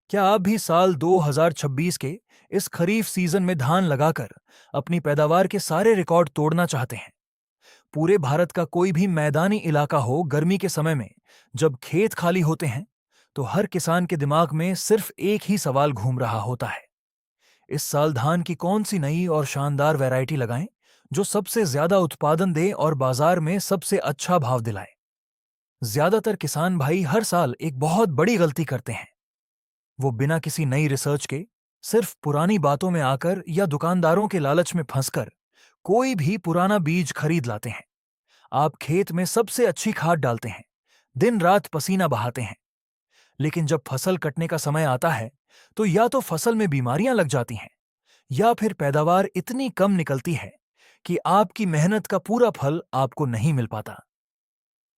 क्या आप भी साल 2026 के इस खरीफ सीजन में धान लगाकर अपनी पैदावार के सारे रिकॉर्ड तोड़ना चाहते हैं? पूरे भारत का कोई भी मैदानी इलाका हो, गर्मी के समय में जब खेत खाली होते हैं, तो हर किसान के दिमाग में सिर्फ एक ही सवाल घूम रहा होता है। इस साल धान की कौन सी नई और शानदार वैरायटी लगाएं, जो सबसे ज्यादा उत्पादन दे और बाजार में सबसे अच्छा भाव दिलाए? ज्यादातर किसान भाई हर साल एक बहुत बड़ी गलती करते हैं। वो बिना किसी नई रिसर्च के सिर्फ पुरानी बातों में आकर या दुकानदारों के लालच में फंसकर कोई भी पुराना बीज खरीद लाते हैं। आप खेत में सबसे अच्छी खाद डालते हैं, दिन रात पसीना बहाते हैं, लेकिन जब फसल कटने का समय आता है, तो या तो फसल में बीमारियां लग जाती हैं, या फिर पैदावार इतनी कम निकलती है कि आपकी मेहनत का पूरा फल आपको नहीं मिल पाता।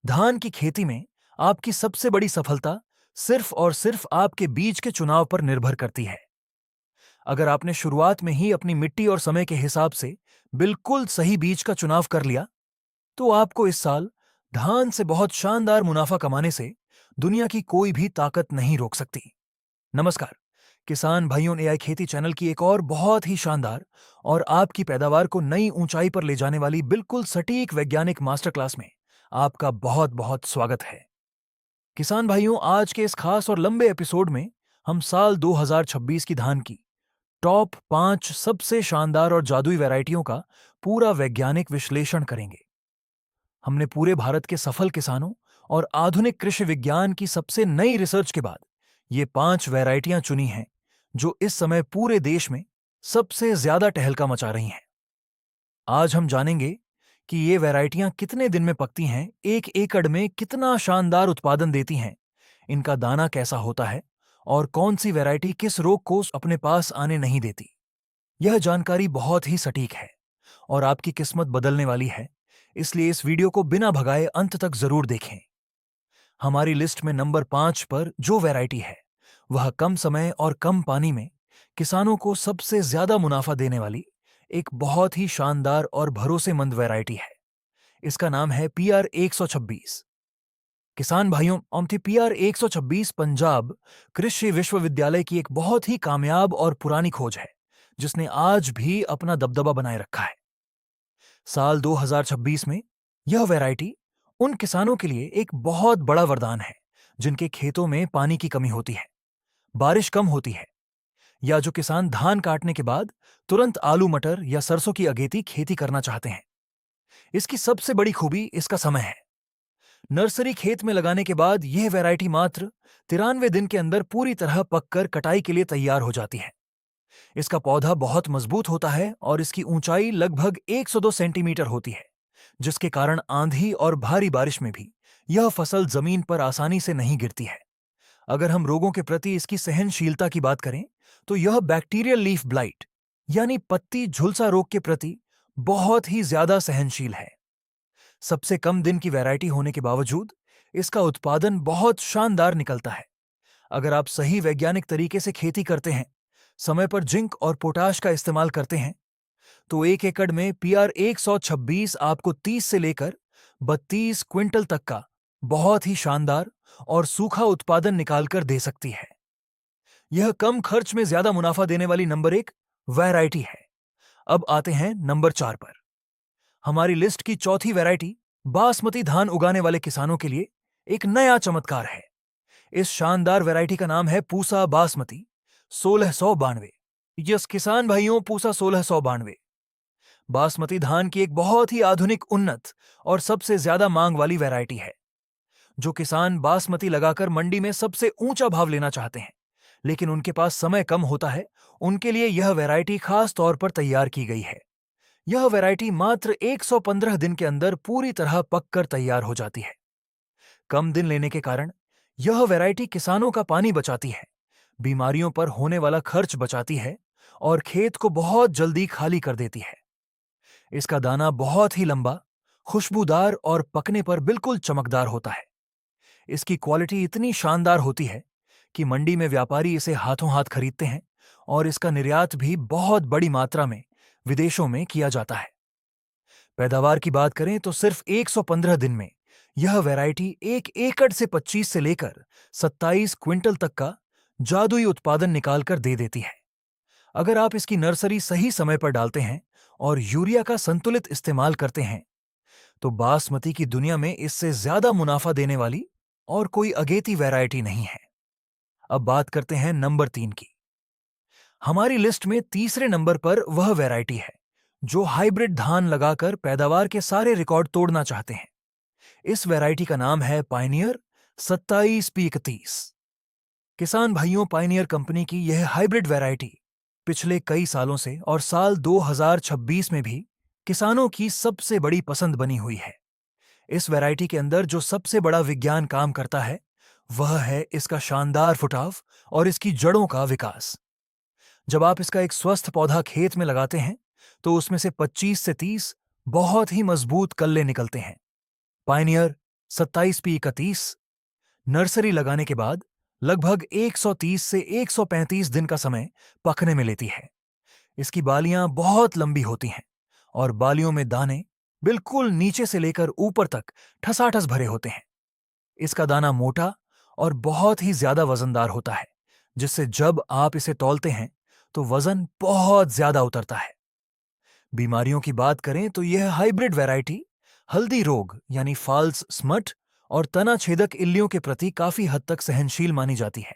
धान की खेती में आपकी सबसे बड़ी सफलता सिर्फ और सिर्फ आपके बीज के चुनाव पर निर्भर करती है। अगर आपने शुरुआत में ही अपनी मिट्टी और समय के हिसाब से बिल्कुल सही बीज का चुनाव कर लिया, तो आपको इस साल धान से बहुत शानदार मुनाफा कमाने से दुनिया की कोई भी ताकत नहीं रोक सकती। नमस्कार, किसान भाइयों, एआई खेती चैनल की एक और बहुत ही शानदार और आपकी पैदावार को नई ऊंचाई पर ले जाने वाली बिल्कुल सटीक वैज्ञानिक मास्टर क्लास में आपका बहुत बहुत स्वागत है। किसान भाइयों, आज के इस खास और लंबे एपिसोड में हम साल 2026 की धान की टॉप 5 सबसे शानदार और जादुई वैरायटियों का पूरा वैज्ञानिक विश्लेषण करेंगे। हमने पूरे भारत के सफल किसानों और आधुनिक कृषि विज्ञान की सबसे नई रिसर्च के बाद ये 5 वैरायटियां चुनी हैं, जो इस समय पूरे देश में सबसे ज्यादा टहलका मचा रही हैं। आज हम जानेंगे कि ये वैरायटियां कितने दिन में पकती हैं, एक एकड़ में कितना शानदार उत्पादन देती हैं, इनका दाना कैसा होता है और कौन सी वैरायटी किस रोग को अपने पास आने नहीं देती। यह जानकारी बहुत ही सटीक है और आपकी किस्मत बदलने वाली है, इसलिए इस वीडियो को बिना भगाए अंत तक जरूर देखें। हमारी लिस्ट में नंबर 5 पर जो वैरायटी है, वह कम समय और कम पानी में किसानों को सबसे ज्यादा मुनाफा देने वाली एक बहुत ही शानदार और भरोसेमंद वैरायटी है। इसका नाम है PR 126। किसान भाइयों, ओमथी PR 126 पंजाब कृषि विश्वविद्यालय की एक बहुत ही कामयाब और पुरानी खोज है, जिसने आज भी अपना दबदबा बनाए रखा है। साल 2026 में यह वैरायटी उन किसानों के लिए एक बहुत बड़ा वरदान है जिनके खेतों में पानी की कमी होती है, बारिश कम होती है, या जो किसान धान काटने के बाद तुरंत आलू, मटर या सरसों की अगेती खेती करना चाहते हैं। इसकी सबसे बड़ी खूबी इसका समय है। नर्सरी खेत में लगाने के बाद यह वैरायटी मात्र 93 दिन के अंदर पूरी तरह पककर कटाई के लिए तैयार हो जाती है। इसका पौधा बहुत मजबूत होता है और इसकी ऊंचाई लगभग 102 सेंटीमीटर होती है, जिसके कारण आंधी और भारी बारिश में भी यह फसल जमीन पर आसानी से नहीं गिरती है। अगर हम रोगों के प्रति इसकी सहनशीलता की बात करें, तो यह बैक्टीरियल लीफ ब्लाइट यानी पत्ती झुलसा रोग के प्रति बहुत ही ज्यादा सहनशील है। सबसे कम दिन की वैरायटी होने के बावजूद इसका उत्पादन बहुत शानदार निकलता है। अगर आप सही वैज्ञानिक तरीके से खेती करते हैं, समय पर जिंक और पोटाश का इस्तेमाल करते हैं, तो एक एकड़ में PR 126 आपको 30 से लेकर 32 क्विंटल तक का बहुत ही शानदार और सूखा उत्पादन निकालकर दे सकती है। यह कम खर्च में ज्यादा मुनाफा देने वाली नंबर 1 वैरायटी है। अब आते हैं नंबर 4 पर। हमारी लिस्ट की चौथी वैरायटी बासमती धान उगाने वाले किसानों के लिए एक नया चमत्कार है। इस शानदार वैरायटी का नाम है पूसा बासमती 1692। यस किसान भाइयों, पूसा 1692 बासमती धान की एक बहुत ही आधुनिक, उन्नत और सबसे ज्यादा मांग वाली वैरायटी है। जो किसान बासमती लगाकर मंडी में सबसे ऊंचा भाव लेना चाहते हैं, लेकिन उनके पास समय कम होता है, उनके लिए यह वैरायटी खास तौर पर तैयार की गई है। यह वैरायटी मात्र 115 दिन के अंदर पूरी तरह पककर तैयार हो जाती है। कम दिन लेने के कारण यह वैरायटी किसानों का पानी बचाती है, बीमारियों पर होने वाला खर्च बचाती है और खेत को बहुत जल्दी खाली कर देती है। इसका दाना बहुत ही लंबा, खुशबूदार और पकने पर बिल्कुल चमकदार होता है। इसकी क्वालिटी इतनी शानदार होती है कि मंडी में व्यापारी इसे हाथों हाथ खरीदते हैं और इसका निर्यात भी बहुत बड़ी मात्रा में विदेशों में किया जाता है। पैदावार की बात करें तो सिर्फ 115 दिन में यह वैरायटी एक एकड़ से 25 से लेकर 27 क्विंटल तक का जादुई उत्पादन निकालकर दे देती है। अगर आप इसकी नर्सरी सही समय पर डालते हैं और यूरिया का संतुलित इस्तेमाल करते हैं, तो बासमती की दुनिया में इससे ज्यादा मुनाफा देने वाली और कोई अगेती वैरायटी नहीं है। अब बात करते हैं नंबर 3 की। हमारी लिस्ट में तीसरे नंबर पर वह वैरायटी है जो हाइब्रिड धान लगाकर पैदावार के सारे रिकॉर्ड तोड़ना चाहते हैं। इस वैरायटी का नाम है पायनियर 27P31। किसान भाइयों, पायनियर कंपनी की यह हाइब्रिड वैरायटी पिछले कई सालों से और साल 2026 में भी किसानों की सबसे बड़ी पसंद बनी हुई है। इस वैरायटी के अंदर जो सबसे बड़ा विज्ञान काम करता है वह है इसका शानदार फुटाव और इसकी जड़ों का विकास। जब आप इसका एक स्वस्थ पौधा खेत में लगाते हैं तो उसमें से 25 से 30 बहुत ही मजबूत कल्ले निकलते हैं। पायनियर 27P31 नर्सरी लगाने के बाद लगभग 130 से 135 दिन का समय पकने में लेती है। इसकी बालियां बहुत लंबी होती हैं और बालियों में दाने बिल्कुल नीचे से लेकर ऊपर तक ठसाठस भरे होते हैं। इसका दाना मोटा और बहुत ही ज्यादा वजनदार होता है, जिससे जब आप इसे तौलते हैं तो वजन बहुत ज्यादा उतरता है। बीमारियों की बात करें तो यह हाइब्रिड वैरायटी हल्दी रोग यानी फाल्स स्मट और तना छेदक इल्लियों के प्रति काफी हद तक सहनशील मानी जाती है।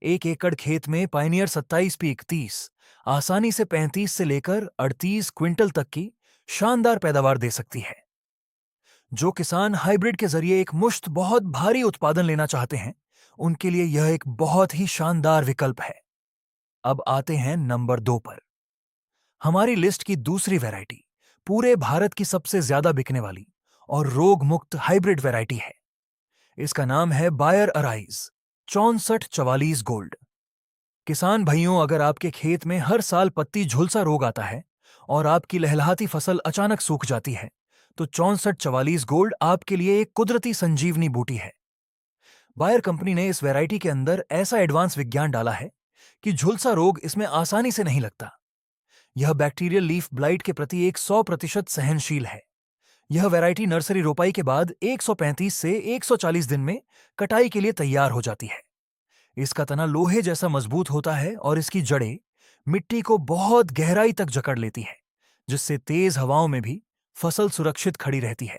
1 एकड़ खेत में पायनियर 27P31 आसानी से 35 से लेकर 38 क्विंटल तक की शानदार पैदावार दे सकती है। जो किसान हाइब्रिड के जरिए एक मुश्त बहुत भारी उत्पादन लेना चाहते हैं, उनके लिए यह एक बहुत ही शानदार विकल्प है। अब आते हैं नंबर 2 पर। हमारी लिस्ट की दूसरी वैरायटी पूरे भारत की सबसे ज्यादा बिकने वाली और रोग मुक्त हाइब्रिड वैरायटी है। इसका नाम है बायर अराइज 6444 गोल्ड। किसान भाइयों, अगर आपके खेत में हर साल पत्ती झुलसा रोग आता है और आपकी लहलहाती फसल अचानक सूख जाती है, तो 6444 गोल्ड आपके लिए एक कुदरती संजीवनी बूटी है। बायर कंपनी ने इस वैरायटी के अंदर ऐसा एडवांस विज्ञान डाला है कि झुलसा रोग इसमें आसानी से नहीं लगता। यह बैक्टीरियल लीफ ब्लाइट के प्रति एक 100% सहनशील है। यह वैरायटी नर्सरी रोपाई के बाद 135 से 140 दिन में कटाई के लिए तैयार हो जाती है। इसका तना लोहे जैसा मजबूत होता है और इसकी जड़ें मिट्टी को बहुत गहराई तक जकड़ लेती है, जिससे तेज हवाओं में भी फसल सुरक्षित खड़ी रहती है।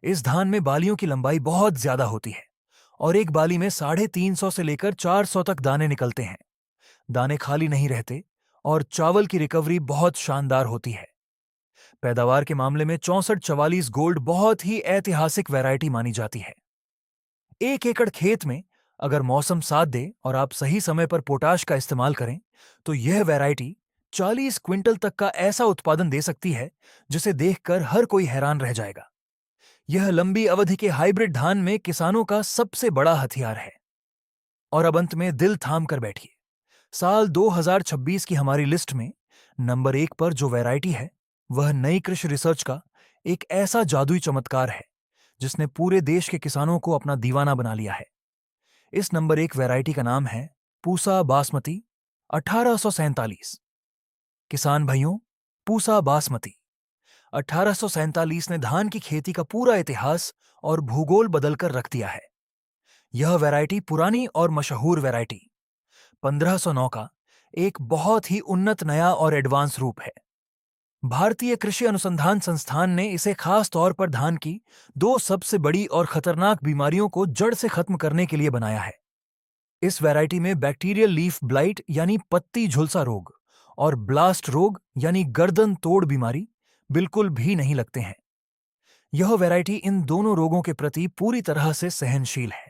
इस धान में बालियों की लंबाई बहुत ज्यादा होती है और एक बाली में 350 से लेकर 400 तक दाने निकलते हैं। दाने खाली नहीं रहते और चावल की रिकवरी बहुत शानदार होती है। पैदावार के मामले में 6444 गोल्ड बहुत ही ऐतिहासिक वैरायटी मानी जाती है। 1 एकड़ खेत में अगर मौसम साथ दे और आप सही समय पर पोटाश का इस्तेमाल करें, तो यह वैरायटी 40 क्विंटल तक का ऐसा उत्पादन दे सकती है जिसे देखकर हर कोई हैरान रह जाएगा। यह लंबी अवधि के हाइब्रिड धान में किसानों का सबसे बड़ा हथियार है। और अब अंत में दिल थाम कर बैठिए। साल 2026 की हमारी लिस्ट में नंबर 1 पर जो वैरायटी है वह नई कृषि रिसर्च का एक ऐसा जादुई चमत्कार है जिसने पूरे देश के किसानों को अपना दीवाना बना लिया है। इस नंबर 1 वैरायटी का नाम है पूसा बासमती 1847। किसान भाइयों, पूसा बासमती 1847 ने धान की खेती का पूरा इतिहास और भूगोल बदलकर रख दिया है। यह वैरायटी पुरानी और मशहूर वैरायटी 1509 का एक बहुत ही उन्नत नया और एडवांस रूप है। भारतीय कृषि अनुसंधान संस्थान ने इसे खास तौर पर धान की 2 सबसे बड़ी और खतरनाक बीमारियों को जड़ से खत्म करने के लिए बनाया है। इस वैरायटी में बैक्टीरियल लीफ ब्लाइट यानी पत्ती झुलसा रोग और ब्लास्ट रोग यानी गर्दन तोड़ बीमारी बिल्कुल भी नहीं लगते हैं। यह वैरायटी इन दोनों रोगों के प्रति पूरी तरह से सहनशील है।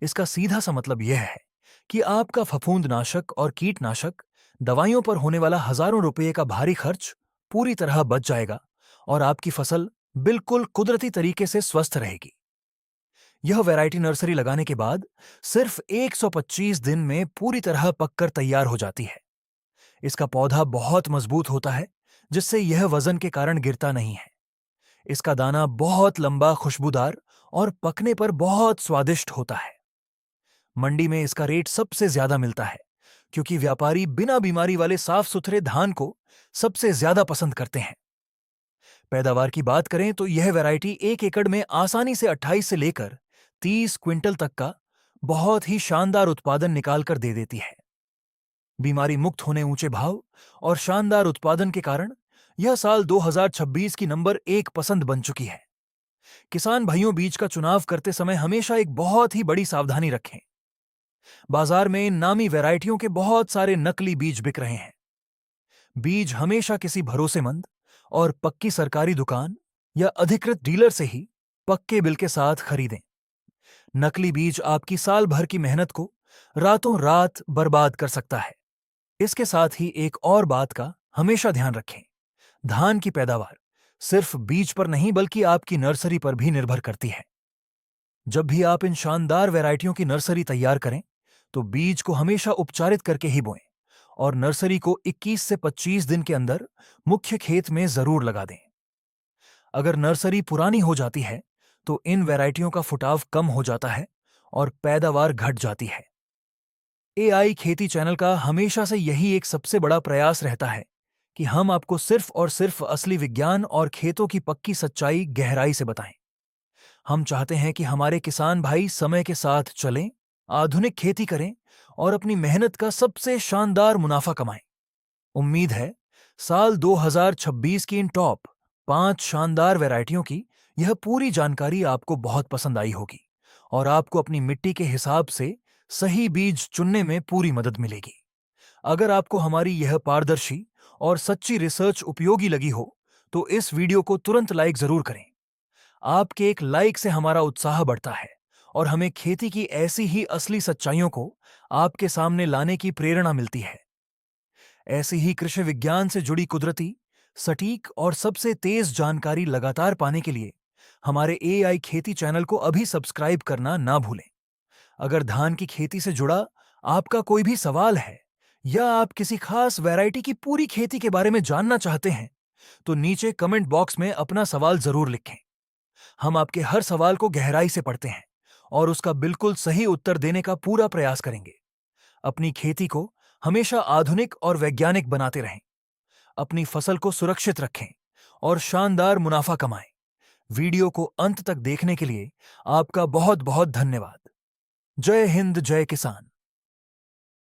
इसका सीधा सा मतलब यह है कि आपका फफूंदनाशक और कीटनाशक दवाइयों पर होने वाला हजारों रुपए का भारी खर्च पूरी तरह बच जाएगा और आपकी फसल बिल्कुल कुदरती तरीके से स्वस्थ रहेगी। यह वैरायटी नर्सरी लगाने के बाद सिर्फ 125 दिन में पूरी तरह पककर तैयार हो जाती है। इसका पौधा बहुत मजबूत होता है, जिससे यह वजन के कारण गिरता नहीं है। इसका दाना बहुत लंबा, खुशबूदार और पकने पर बहुत स्वादिष्ट होता है। मंडी में इसका रेट सबसे ज्यादा मिलता है क्योंकि व्यापारी बिना बीमारी वाले साफ सुथरे धान को सबसे ज्यादा पसंद करते हैं। पैदावार की बात करें तो यह वैरायटी 1 एकड़ में आसानी से 28 से लेकर 30 क्विंटल तक का बहुत ही शानदार उत्पादन निकालकर दे देती है। बीमारी मुक्त होने ऊंचे भाव और शानदार उत्पादन के कारण यह साल 2026 की नंबर 1 पसंद बन चुकी है। किसान भाइयों, बीज का चुनाव करते समय हमेशा एक बहुत ही बड़ी सावधानी रखें। बाजार में इन नामी वैरायटियों के बहुत सारे नकली बीज बिक रहे हैं। बीज हमेशा किसी भरोसेमंद और पक्की सरकारी दुकान या अधिकृत डीलर से ही पक्के बिल के साथ खरीदें। नकली बीज आपकी साल भर की मेहनत को रातों रात बर्बाद कर सकता है। इसके साथ ही एक और बात का हमेशा ध्यान रखें। धान की पैदावार सिर्फ बीज पर नहीं बल्कि आपकी नर्सरी पर भी निर्भर करती है। जब भी आप इन शानदार वैरायटियों की नर्सरी तैयार करें, तो बीज को हमेशा उपचारित करके ही बोएं और नर्सरी को 21 से 25 दिन के अंदर मुख्य खेत में जरूर लगा दें। अगर नर्सरी पुरानी हो जाती है, तो इन वैरायटियों का फुटाव कम हो जाता है और पैदावार घट जाती है। एआई खेती चैनल का हमेशा से यही एक सबसे बड़ा प्रयास रहता है कि हम आपको सिर्फ और सिर्फ असली विज्ञान और खेतों की पक्की सच्चाई गहराई से बताएं। हम चाहते हैं कि हमारे किसान भाई समय के साथ चलें, आधुनिक खेती करें और अपनी मेहनत का सबसे शानदार मुनाफा कमाएं। उम्मीद है साल 2026 की इन टॉप 5 शानदार वैरायटियों की यह पूरी जानकारी आपको बहुत पसंद आई होगी और आपको अपनी मिट्टी के हिसाब से सही बीज चुनने में पूरी मदद मिलेगी। अगर आपको हमारी यह पारदर्शी और सच्ची रिसर्च उपयोगी लगी हो, तो इस वीडियो को तुरंत लाइक जरूर करें। आपके एक लाइक से हमारा उत्साह बढ़ता है और हमें खेती की ऐसी ही असली सच्चाइयों को आपके सामने लाने की प्रेरणा मिलती है। ऐसी ही कृषि विज्ञान से जुड़ी कुदरती, सटीक और सबसे तेज जानकारी लगातार पाने के लिए हमारे एआई खेती चैनल को अभी सब्सक्राइब करना ना भूलें। अगर धान की खेती से जुड़ा आपका कोई भी सवाल है या आप किसी खास वैरायटी की पूरी खेती के बारे में जानना चाहते हैं, तो नीचे कमेंट बॉक्स में अपना सवाल जरूर लिखें। हम आपके हर सवाल को गहराई से पढ़ते हैं और उसका बिल्कुल सही उत्तर देने का पूरा प्रयास करेंगे। अपनी खेती को हमेशा आधुनिक और वैज्ञानिक बनाते रहें, अपनी फसल को सुरक्षित रखें और शानदार मुनाफा कमाएं। वीडियो को अंत तक देखने के लिए आपका बहुत बहुत धन्यवाद। जय हिंद, जय किसान।